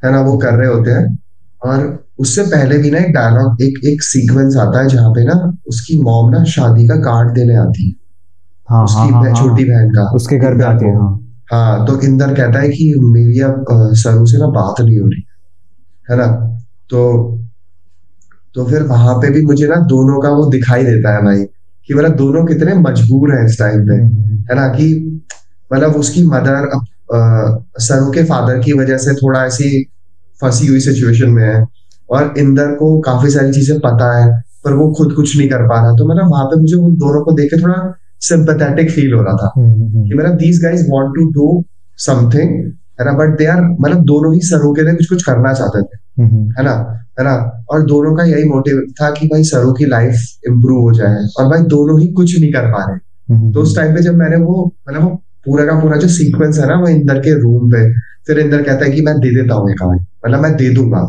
Speaker 2: है ना वो कर रहे होते हैं। और उससे पहले भी ना एक डायलॉग एक एक सीक्वेंस आता है जहाँ पे ना उसकी मॉम ना शादी का कार्ड देने आती है
Speaker 1: हाँ हाँ
Speaker 2: उसकी
Speaker 1: हाँ हाँ
Speaker 2: छोटी बहन का,
Speaker 1: उसके घर पे
Speaker 2: इंदर
Speaker 1: आती है,
Speaker 2: को।
Speaker 1: हाँ।
Speaker 2: हाँ तो इंदर कहता है कि मेरी अब सरू से ना बात नहीं हो रही है ना। तो फिर वहां पे भी मुझे ना दोनों का वो दिखाई देता है भाई कि मतलब दोनों कितने मजबूर हैं इस टाइम पे, है ना। कि मतलब उसकी मदर सरू के फादर की वजह से थोड़ा ऐसी फंसी हुई सिचुएशन में है, और इंदर को काफी सारी चीजें पता है पर वो खुद कुछ नहीं कर पा रहा। तो मतलब वहां पे मुझे उन दोनों को देख के थोड़ा सिंपैथेटिक फील हो रहा था कि मतलब these guys want to do something, है ना, बट दे आर मतलब दोनों ही सरू के लिए कुछ कुछ करना चाहते थे, है ना, है ना। और दोनों का यही मोटिव था कि भाई सरू की लाइफ इम्प्रूव हो जाए, और भाई दोनों ही कुछ नहीं कर पा रहे। तो उस टाइम पे जब मैंने वो मतलब वो पूरा का पूरा जो सीक्वेंस है ना वो इंदर के रूम पे, फिर इंदर कहता है कि मैं दे देता हूँ ये काम, मतलब मैं दे दूंगा,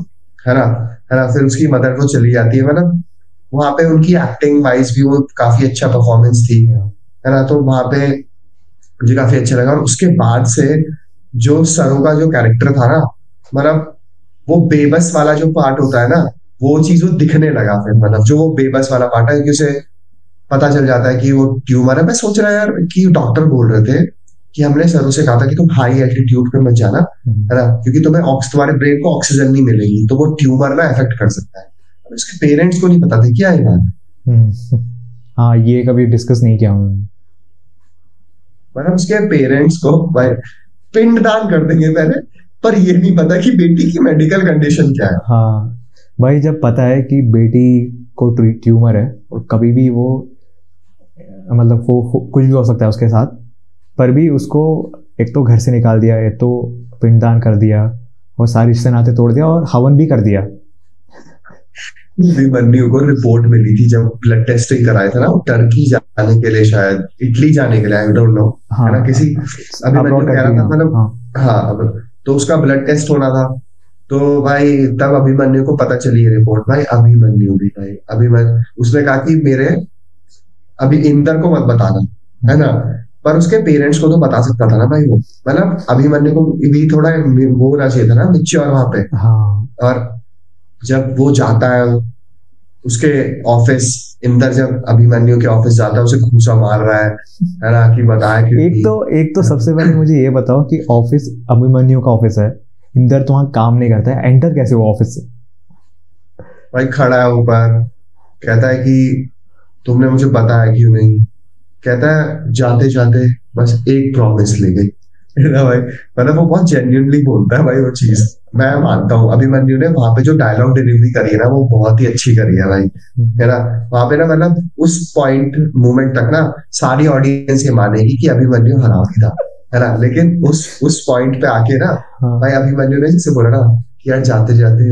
Speaker 2: है ना, है ना। फिर उसकी मदर वो चली जाती है, मतलब वहां पे उनकी एक्टिंग वाइज भी वो काफी अच्छा परफॉर्मेंस थी, है ना। तो वहां पे मुझे काफी अच्छा लगा। और उसके बाद से जो सरू का जो कैरेक्टर था ना, मतलब वो बेबस वाला जो पार्ट होता है ना, वो चीज वो दिखने लगा फिर, मतलब जो वो बेबस वाला पार्ट है कि उसे पता चल जाता है कि वो ट्यूमर है। मैं सोच रहा यार कि डॉक्टर बोल रहे थे कि हमने सरू से कहा था कि तुम हाई एल्टीट्यूड पे मत जाना, है ना, क्योंकि तुम्हें तुम्हारे ब्रेन को ऑक्सीजन नहीं मिलेगी तो वो ट्यूमर ना इफेक्ट कर सकता है। और उसके पेरेंट्स को नहीं पता था क्या ये बात।
Speaker 1: हाँ, ये कभी डिस्कस नहीं किया उन्होंने।
Speaker 2: मतलब उसके पेरेंट्स को भाई पिंडदान कर देंगे पहले, पर ये नहीं पता कि बेटी की मेडिकल कंडीशन क्या है।
Speaker 1: हाँ भाई, जब पता है कि बेटी को ट्यूमर है और कभी भी वो मतलब कुछ भी हो सकता है उसके साथ, पर भी उसको एक तो घर से निकाल दिया, एक तो पिंडदान कर दिया और सारे रिश्ते नाते तोड़ दिया और हवन भी कर दिया।
Speaker 2: अभिमन्यु को रिपोर्ट मिली थी जब ब्लड टेस्टिंग कराया था ना, वो टर्की जाने के लिए, शायद इटली जाने के लिए, आई डोंट नो, है ना, किसी अभिमन्यु कह रहा था मतलब। हाँ तो उसका ब्लड टेस्ट होना था, तो भाई तब अभिमन्यु को पता चली है रिपोर्ट। भाई अभिमन्यु भी भाई अभिमन्यु उसने कहा कि मेरे अभी इंदर को मत बताना, है ना, पर उसके पेरेंट्स को तो बता सकता था ना भाई वो, मतलब अभिमन्यु को भी थोड़ा वो होना चाहिए था ना मेच्योर वहां पे। और जब वो जाता है उसके ऑफिस, इंदर जब अभिमन्यु के ऑफिस जाता है उसे घूसा मार रहा है ना, कि बताया कि
Speaker 1: एक तो सबसे पहले मुझे ये बताओ कि ऑफिस अभिमन्यु का ऑफिस है, इंदर तो वहां काम नहीं करता है, एंटर कैसे हुआ ऑफिस से?
Speaker 2: भाई खड़ा है ऊपर, कहता है कि तुमने मुझे बताया क्यों नहीं, कहता है जाते जाते बस एक प्रॉमिस ले गई, है ना भाई। मतलब वो बहुत जेन्युइनली बोलता है भाई वो चीज, मैं मानता हूँ अभिमन्यु ने वहां पे जो डायलॉग डिलीवरी करी है ना वो बहुत ही अच्छी करी है भाई, है ना। वहां पे ना मतलब उस पॉइंट मोमेंट तक ना सारी ऑडियंस ये मानेगी कि अभिमन्यु हरामी था, है ना, लेकिन उस पॉइंट पे आके ना भाई अभिमन्यु ने जैसे बोला ना कि यार जाते जाते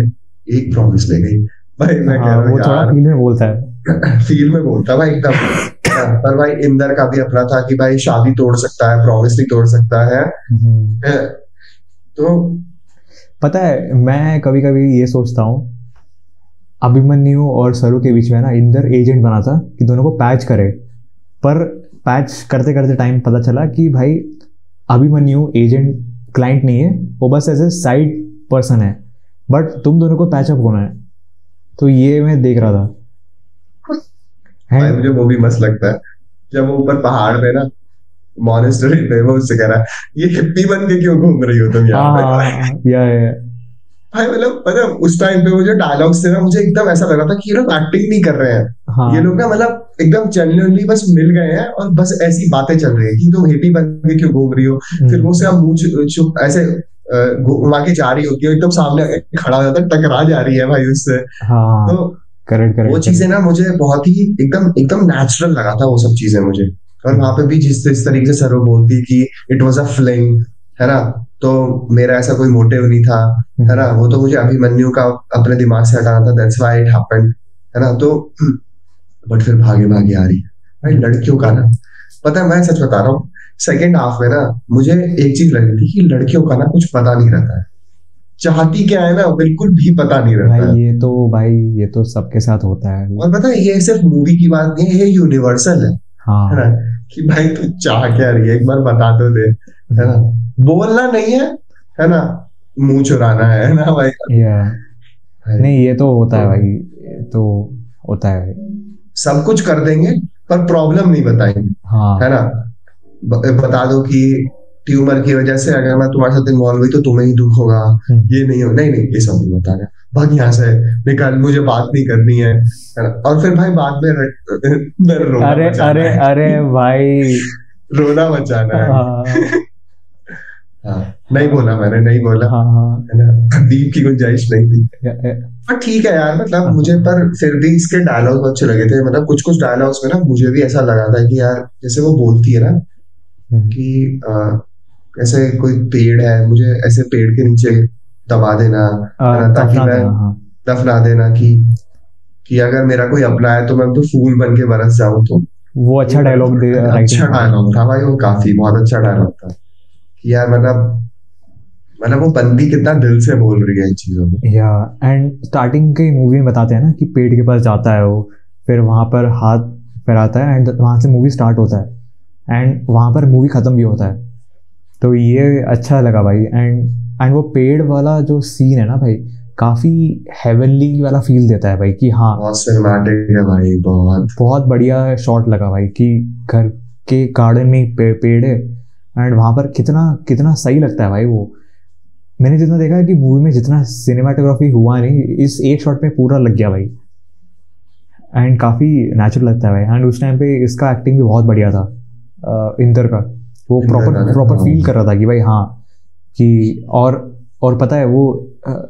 Speaker 2: एक प्रॉमिस ले गई, भाई मैं कह रहा हूँ
Speaker 1: थोड़ा फील में बोलता है,
Speaker 2: फील में बोलता भाई एकदम। पर भाई इंदर का भी अपना था कि भाई शादी तोड़ सकता है, प्रॉमिस नहीं तोड़ सकता है। तो
Speaker 1: पता है मैं कभी कभी ये सोचता हूँ अभिमन्यु और सरू के बीच में ना इंदर एजेंट बना था कि दोनों को पैच करे, पर पैच करते करते टाइम पता चला कि भाई अभिमन्यु एजेंट क्लाइंट नहीं है, वो बस एज ए साइड पर्सन है, बट तुम दोनों को पैचअप होना है। तो ये मैं देख रहा था
Speaker 2: भाई, मुझे वो भी मस्त लगता है जब वो ऊपर पहाड़ पे ना मॉनेस्टरी पे वो उससे कह रहा है ये हिप्पी बन के क्यों घूम रही हो तुम यहाँ पे।
Speaker 1: या
Speaker 2: भाई मतलब उस टाइम पे वो जो डायलॉग्स थे ना मुझे एकदम ऐसा लग रहा था कि ये लोग एक्टिंग नहीं कर रहे हैं, ये लोग ना मतलब एकदम जेन्युइनली बस मिल गए हैं और बस ऐसी बातें चल रही है कि तुम हिप्पी बन के क्यों घूम रही हो। फिर वो से मुंह चुप ऐसे घुमा के जा रही होती है, एकदम सामने खड़ा हो जाता है, टकरा जा रही है भाई उससे। तो
Speaker 1: करेक्ट
Speaker 2: वो चीजें ना मुझे बहुत ही एकदम नेचुरल लगा था वो सब चीजें मुझे। और वहां पे भी जिस तरीके से सरो बोलती कि इट वाज अ फ्लिंग, है ना, तो मेरा ऐसा कोई मोटिव नहीं था, है ना, वो तो मुझे अभिमन्यु का अपने दिमाग से हटाना था, दैट्स व्हाई इट हैपेंड, है ना। तो बट फिर भागे भागे आ रही भाई लड़कियों का ना, पता है मैं सच बता रहा हूँ सेकेंड हाफ में ना मुझे एक चीज लगी थी कि लड़कियों का ना कुछ पता नहीं रहता है, चाहती क्या है ना बिल्कुल भी पता नहीं रहता है।
Speaker 1: भाई ये तो सबके साथ होता है।
Speaker 2: और पता है ये सिर्फ मूवी की बात नहीं है, ये यूनिवर्सल है, है ना, कि भाई तू चाह क्या रही है एक बार बता तो दे, है ना। बोलना नहीं है है ना, मुंह चुराना है ना भाई।
Speaker 1: या नहीं, ये तो होता है भाई, ये तो होता है भाई।
Speaker 2: सब कुछ कर देंगे पर प्रॉब्लम नहीं बताएंगे,
Speaker 1: हाँ।
Speaker 2: है ना। बता दो कि ट्यूमर की वजह से अगर मैं तुम्हारे साथ इन्वॉल्व हुई तो तुम्हें ही दुख होगा, ये नहीं हो, नहीं नहीं ये सब नहीं बताना, भाग यहाँ से, निकल, मुझे बात नहीं करनी है ना? और फिर भाई बाद में रोना
Speaker 1: अरे
Speaker 2: बचाना
Speaker 1: अरे
Speaker 2: है,
Speaker 1: अरे भाई।
Speaker 2: रोना बचाना है।
Speaker 1: हाँ
Speaker 2: हाँ, नहीं बोला मैंने, नहीं बोला,
Speaker 1: हाँ हाँ।
Speaker 2: है ना, दीप की गुंजाइश नहीं थी।
Speaker 1: या- या-
Speaker 2: पर ठीक है यार, मतलब
Speaker 1: हाँ,
Speaker 2: मुझे, पर फिर भी इसके डायलॉग अच्छे लगे थे, मतलब कुछ कुछ डायलॉग्स में ना मुझे भी ऐसा लगा था कि यार जैसे वो बोलती है ना कि ऐसे कोई पेड़ है, मुझे ऐसे पेड़ के नीचे दबा देना, है ना, ताकि
Speaker 1: दफना
Speaker 2: मैं
Speaker 1: देना, हाँ।
Speaker 2: दफना देना कि अगर मेरा कोई अपना है तो मैं तो फूल बन के बरस जाऊं। तो
Speaker 1: वो अच्छा डायलॉग दे,
Speaker 2: अच्छा
Speaker 1: राइटिंग।
Speaker 2: डायलॉग था भाई, वो काफी बहुत अच्छा डायलॉग था कि यार मतलब वो बंदी कितना दिल से बोल रही है इन चीजों में।
Speaker 1: या एंड स्टार्टिंग के मूवी में बताते हैं ना कि पेड़ के पास जाता है वो, फिर वहाँ पर हाथ फैलाता है एंड वहाँ से मूवी स्टार्ट होता है एंड वहाँ पर मूवी ख़त्म भी होता है। तो ये अच्छा लगा भाई। एंड वो पेड़ वाला जो सीन है ना भाई, काफ़ी हेवनली वाला फील देता है भाई कि हाँ,
Speaker 2: बहुत सिनेमैटिक है भाई, बहुत
Speaker 1: बहुत बढ़िया शॉट लगा भाई कि घर के गार्डन में ही पेड़ है एंड वहाँ पर कितना कितना सही लगता है भाई वो। मैंने जितना देखा है कि मूवी में जितना सिनेमाटोग्राफी हुआ नहीं, इस एक शॉट में पूरा लग गया भाई एंड काफ़ी नेचुरल लगता है भाई। एंड उस टाइम पे इसका एक्टिंग भी बहुत बढ़िया था, इंदर का। वो
Speaker 2: इंदर का ना,
Speaker 1: प्रॉपर
Speaker 2: हाँ।
Speaker 1: फील कर रहा था कि भाई हाँ, कि और पता है वो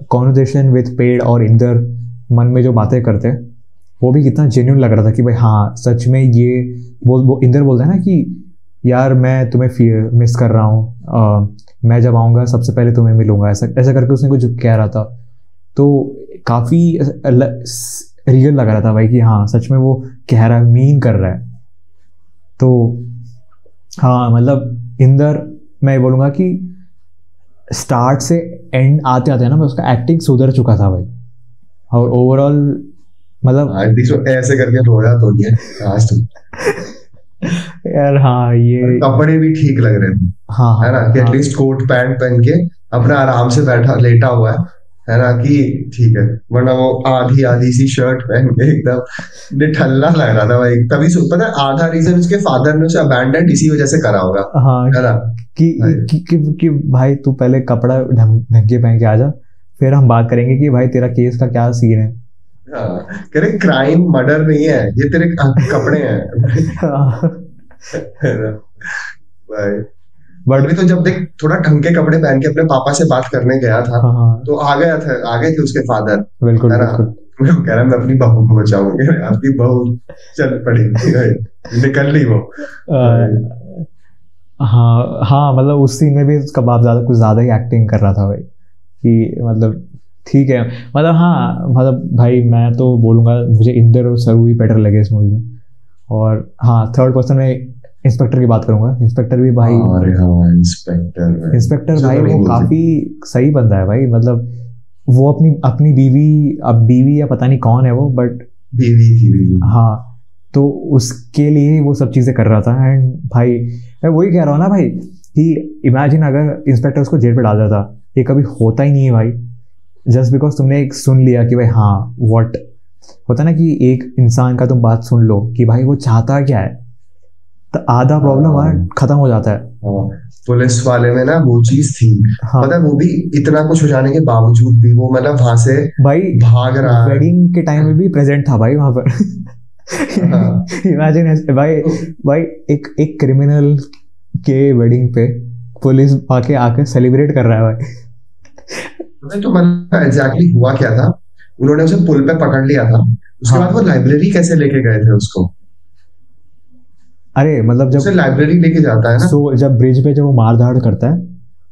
Speaker 1: कॉन्वर्सेशन विद पेड़ और इंदर मन में जो बातें करते हैं वो भी कितना जेन्युइन लग रहा था कि भाई हाँ सच में ये वो इंदर बोलता है ना कि यार मैं तुम्हें मिस कर रहा हूँ, मैं जब आऊँगा सबसे पहले तुम्हें मिलूंगा, ऐसा ऐसा करके उसने कुछ कह रहा था। तो काफ़ी रियल लग रहा था भाई कि हाँ सच में वो कह रहा है, मीन कर रहा है। तो हाँ मतलब इंदर, मैं बोलूँगा कि स्टार्ट से एंड आते आते है ना, मैं उसका एक्टिंग सुधर चुका था भाई। और ओवरऑल मतलब
Speaker 2: आई थिंक सो, ऐसे करके रोया तो नहीं है आज तक।
Speaker 1: यार हाँ ये
Speaker 2: और कपड़े भी ठीक लग रहे थे,
Speaker 1: हाँ
Speaker 2: है ना,
Speaker 1: हाँ
Speaker 2: कि
Speaker 1: हाँ
Speaker 2: एटलीस्ट कोट पैंट पहन के अपना आराम से बैठा लेटा हुआ है ना, कि ठीक है, वरना वो आधी आधी सी शर्ट पहन के एकदम निठल्ला लग रहा था भाई। तभी पता है आधा रीजन उसके फादर ने उसे अबैंडन इसी वजह से करा होगा,
Speaker 1: हाँ
Speaker 2: है ना भाई।
Speaker 1: कि भाई तू पहले कपड़ा ढंग के पहन के आ जा, फिर हम बात करेंगे कि भाई तेरा केस का क्या सीन है।
Speaker 2: हाँ, कह रहे क्राइम मर्डर नहीं है, ये तेरे कपड़े हैं। है ना भाई।
Speaker 1: बट
Speaker 2: अभी तो जब देख थोड़ा ढंग के कपड़े पहन के अपने पापा से बात करने गया था,
Speaker 1: हाँ हाँ
Speaker 2: तो आ गए थे उसके फादर,
Speaker 1: बिल्कुल
Speaker 2: है ना।
Speaker 1: बिल्कुल।
Speaker 2: मैं कह रहा मैं अपनी बहू को बचाऊंगी, आपकी बहू चल पड़ी निकल ली वो।
Speaker 1: हाँ हाँ मतलब उस सीन में भी उसका बाप कुछ ज़्यादा ही एक्टिंग कर रहा था भाई कि मतलब ठीक है। मतलब हाँ मतलब भाई मैं तो बोलूँगा मुझे इंदर और सरू ही बेटर लगे इस मूवी में। और हाँ थर्ड पर्सन में इंस्पेक्टर की बात करूँगा। इंस्पेक्टर भी भाई,
Speaker 2: अरे हाँ इंस्पेक्टर
Speaker 1: भाई वो काफ़ी सही बंदा है भाई। मतलब वो अपनी बीवी या पता नहीं कौन है वो, बट
Speaker 2: बीवी
Speaker 1: हाँ, तो उसके लिए वो सब चीज़ें कर रहा था। एंड भाई मैं वही कह रहा हूँ ना भाई कि इमेजिन अगर इंस्पेक्टर उसको जेल पे डाल देता, ये कभी होता ही नहीं है भाई। जस्ट बिकॉज तुमने एक सुन लिया कि भाई हाँ व्हाट होता है ना, कि एक इंसान का तुम बात सुन लो कि भाई वो चाहता क्या है, तो आधा प्रॉब्लम वहाँ खत्म हो जाता है।
Speaker 2: पुलिस वाले में ना वो चीज थी,
Speaker 1: हाँ
Speaker 2: पता है, वो भी इतना कुछ हो जाने के बावजूद भी वो मतलब वहां से
Speaker 1: भाई
Speaker 2: भाग रहा है।
Speaker 1: वेडिंग के टाइम में भी प्रेजेंट था भाई वहां पर। इमेजिन भाई एक क्रिमिनल के वेडिंग पे पुलिस आके सेलिब्रेट कर रहा है भाई।
Speaker 2: तो मतलब एग्जैक्टली हुआ क्या था, उन्होंने उसे पुल पे पकड़ लिया था, उसके
Speaker 1: हाँ।
Speaker 2: बाद वो लाइब्रेरी कैसे लेके गए थे उसको?
Speaker 1: अरे मतलब
Speaker 2: उसे
Speaker 1: जब
Speaker 2: लाइब्रेरी लेके जाता है ना,
Speaker 1: जब ब्रिज पे जब वो मार धाड़ करता है,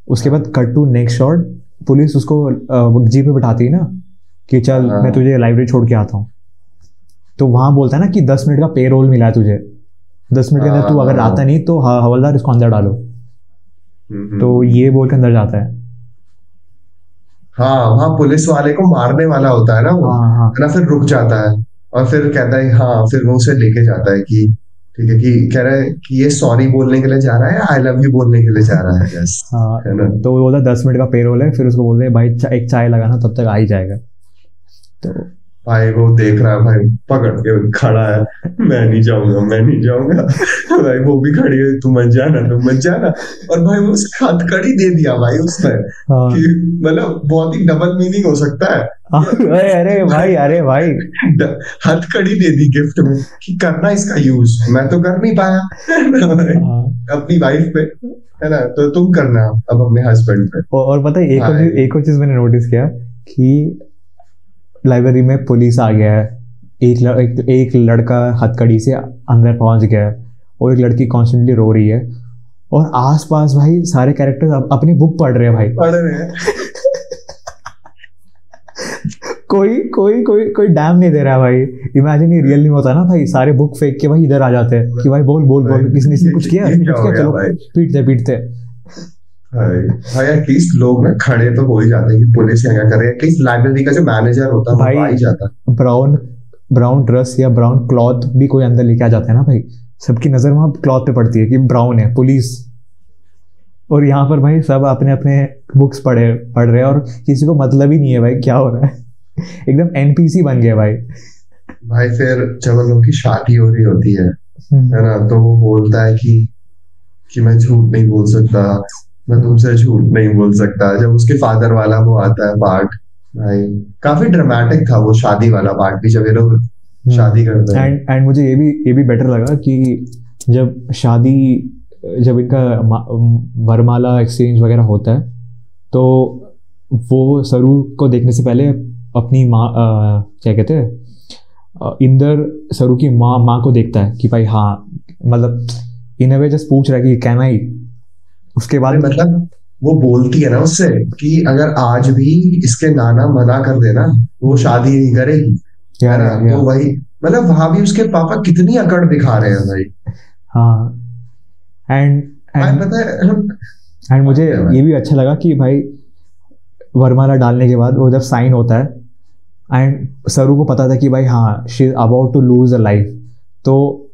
Speaker 1: उसके बाद cut to next shot, police उसको जीप पे बिठाती है ना कि चल मैं तुझे लाइब्रेरी छोड़ के आता हूँ। तो वहां बोलता है ना कि 10 मिनट का पे रोल मिला है तुझे, 10 मिनट के अंदर तू अगर आता नहीं तो हवलदार इसको अंदर डालो। तो ये बोल के अंदर जाता है।
Speaker 2: हाँ वहाँ पुलिस वाले को मारने वाला होता है ना वो,
Speaker 1: हाँ हाँ
Speaker 2: है ना, फिर रुक जाता है और फिर कहता है हाँ, फिर वो उसे लेके जाता है कि ठीक है, कि कह रहा है कि ये सॉरी बोलने के लिए जा रहा है या आई लव यू बोलने के लिए जा रहा है, यस,
Speaker 1: हाँ,
Speaker 2: है ना।
Speaker 1: तो वो बोला 10 मिनट का पेरोल है, फिर उसको बोलते हैं भाई एक चाय लगाना, तब तक आ ही जाएगा। तो
Speaker 2: भाई वो देख रहा है, भाई पकड़ के खड़ा है, मैं नहीं जाऊंगा, मैं नहीं जाऊंगा। भाई वो भी खड़ी है, तू मत जाना, तू मत जाना। और भाई वो उसे हथकड़ी दे दिया भाई उसने,
Speaker 1: हाँ,
Speaker 2: कि मतलब बहुत ही डबल मीनिंग हो सकता है।
Speaker 1: अरे भाई, अरे भाई,
Speaker 2: हथकड़ी दे दी गिफ्ट में कि करना इसका यूज, मैं तो कर नहीं पाया
Speaker 1: हाँ।
Speaker 2: अपनी वाइफ पे, है ना, तो तुम करना अब अपने हस्बैंड पे।
Speaker 1: और पता है एक और चीज मैंने नोटिस किया कि लाइब्रेरी में पुलिस आ गया है, एक लड़का हथकड़ी से अंदर पहुंच गया है, और एक लड़की कॉन्स्टेंटली रो रही है, और आसपास भाई सारे कैरेक्टर्स अपनी बुक पढ़ रहे हैं भाई।
Speaker 2: पढ़ रहे हैं।
Speaker 1: कोई कोई कोई कोई डैम नहीं दे रहा है भाई। इमेजिन ये रियल नहीं होता ना भाई, सारे बुक फेंक के भाई इधर आ जाते हैं कि भाई बोल बोल बोल, इसने कुछ किया, चलो पीटते पीटते।
Speaker 2: भाई एटलीस्ट लोग ना खड़े तो हो ही जाते हैं कि पुलिस क्या कर रही है, एटलीस्ट लाइब्रेरी का जो मैनेजर होता है वो आ ही जाता है।
Speaker 1: ब्राउन ड्रेस या ब्राउन क्लॉथ भी कोई अंदर लेके आ जाता है ना भाई, सबकी नजर वहां क्लॉथ पे पड़ती है कि ब्राउन है पुलिस, और यहाँ पर भाई सब अपने अपने बुक्स पढ़ रहे हैं, और किसी को मतलब ही नहीं है भाई क्या हो रहा है। एकदम एनपीसी बन गया भाई।
Speaker 2: भाई फिर जब उन लोग की शादी हो रही होती है ना, तो वो बोलता है कि मैं झूठ नहीं बोल सकता, मैं तुमसे झूठ नहीं बोल सकता। जब उसके फादर वाला वो आता है पार्ट, भाई काफी ड्रामेटिक था वो शादी वाला पार्ट भी, जब ये लोग शादी करते हैं।
Speaker 1: एंड मुझे ये भी बेटर लगा कि जब इनका वरमाला एक्सचेंज वगैरह होता है, तो वो सरू को देखने से पहले अपनी माँ, क्या कहते हैं, इंदर सरू की माँ को देखता है कि भाई हाँ, मतलब इन अ वे जस्ट पूछ रहा है कि कैन आई। उसके बाद
Speaker 2: मतलब वो बोलती है ना उससे कि अगर आज भी इसके नाना मना कर देना तो वो शादी नहीं करेगी, है ना। तो वही मतलब वहां भी उसके पापा कितनी अकड़ दिखा रहे हैं भाई।
Speaker 1: हाँ, एंड मुझे ये भी अच्छा लगा कि भाई वरमाला डालने के बाद वो जब साइन होता है, एंड सरू को पता था कि भाई हाँ she is about to lose a life, तो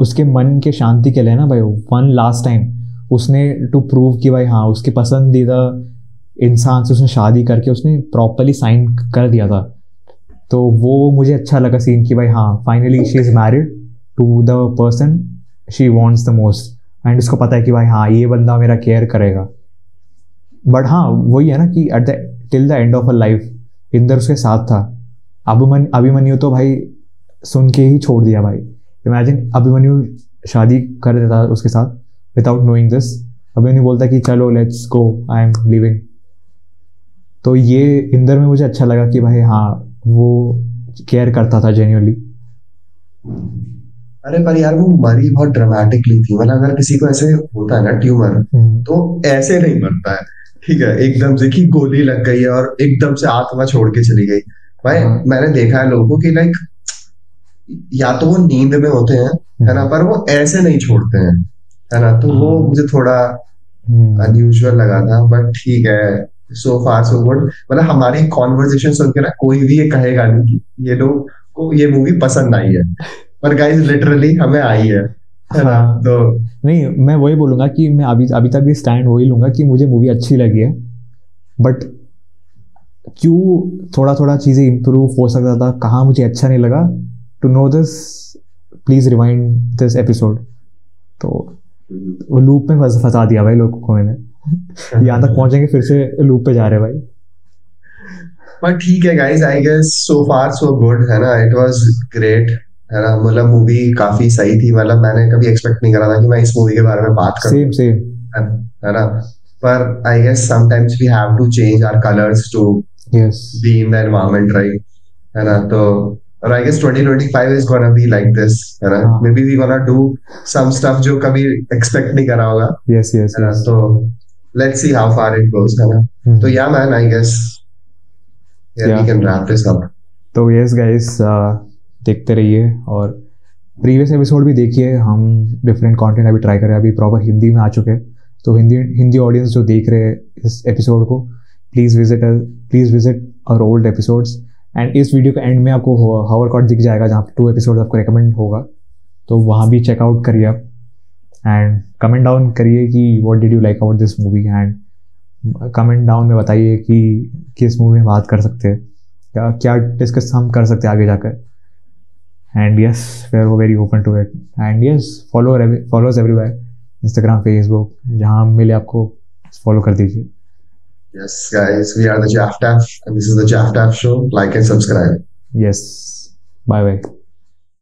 Speaker 1: उसके मन के शांति के लिए ना भाई वन लास्ट टाइम उसने टू प्रूव कि भाई हाँ उसके पसंदीदा इंसान से उसने शादी करके उसने प्रॉपरली साइन कर दिया था। तो वो मुझे अच्छा लगा सीन कि भाई हाँ finally she is married to the person she wants the most, and उसको पता है कि भाई हाँ ये बंदा मेरा केयर करेगा। बट हाँ वही है ना कि at the till the end of a life Inder उसके साथ था। अभिमन्यु तो भाई सुन के ही छोड़ दिया भाई। इमेजिन अभिमन्यु शादी कर देता उसके साथ विदाउट नोइंग दिस, अभिमन्यु बोलता कि चलो let's go, I am living. तो ये इंदर में मुझे अच्छा लगा कि भाई हाँ वो केयर करता था जेन्युइनली।
Speaker 2: अरे पर यार वो मरी बहुत ड्रामेटिकली थी, मतलब अगर किसी को ऐसे होता है ना ट्यूमर, तो ऐसे नहीं मरता है, ठीक है, एकदम से कि गोली लग गई है और एकदम से आत्मा छोड़ के चली गई। भाई मैंने देखा है लोगों को कि लाइक या तो वो नींद में होते हैं, है ना, पर वो ऐसे नहीं छोड़ते हैं, है ना। तो वो मुझे थोड़ा अनयूजुअल लगा था, बट ठीक है, सो फार सो गुड। मतलब हमारी कॉन्वर्सेशन सुन के ना कोई भी ये कहेगा नहीं कि ये लोग को ये मूवी पसंद आई है, पर गाइस लिटरली हमें आई है ना। तो
Speaker 1: नहीं, मैं वही बोलूंगा कि मैं अभी तक भी स्टैंड वही लूंगा कि मुझे मूवी अच्छी लगी है, बट क्यों थोड़ा थोड़ा चीज़ें इम्प्रूव हो सकता था, कहाँ मुझे अच्छा नहीं लगा, to know this please rewind this episode. तो वो लूप में फंसा दिया भाई लोगों को मैंने। यहाँ तक पहुंचेंगे फिर से लूप पे जा रहे भाई।
Speaker 2: पर ठीक है guys, I guess so far so good, है ना। इट वाज ग्रेट, है ना। मतलब मूवी काफी सही थी, मतलब मैंने कभी एक्सपेक्ट नहीं करा था कि मैं इस मूवी के बारे में बात करूं,
Speaker 1: सेम
Speaker 2: है ना। पर I guess sometimes we have to change our colours to be in the environment, right, है ना। तो और I guess 2025 is gonna be like this, है ना। Maybe we gonna do some stuff जो कभी expect नहीं करा होगा,
Speaker 1: yes.
Speaker 2: है ना। तो let's see how far it goes, है ना। तो yeah man, I guess we can wrap this up.
Speaker 1: तो yes guys, देखते रहिए और प्रीवियस एपिसोड भी देखिए। हम डिफरेंट कंटेंट अभी ट्राई कर रहे हैं, अभी प्रॉपर हिंदी में आ चुके हैं। तो हिंदी ऑडियंस जो देख रहे हैं इस एपिसोड को, please visit our old episodes. And इस वीडियो के एंड में आपको हावर कॉर्ड दिख जाएगा जहाँ पे 2 एपिसोड आपको रेकमेंड होगा। तो वहाँ भी चेकआउट करिए आप, एंड कमेंट डाउन करिए कि what did you like about this movie, and comment down में बताइए कि किस मूवी में बात कर सकते हैं, क्या क्या डिस्कस हम कर सकते हैं आगे जाकर. And yes, we are very open to it. And yes, followers everywhere, Instagram, Facebook, जहाँ मिले आपको फॉलो कर दीजिए.
Speaker 2: Yes, guys, we are the Jaff Taff, and this is the Jaff Taff Show. Like and subscribe.
Speaker 1: Yes, bye bye.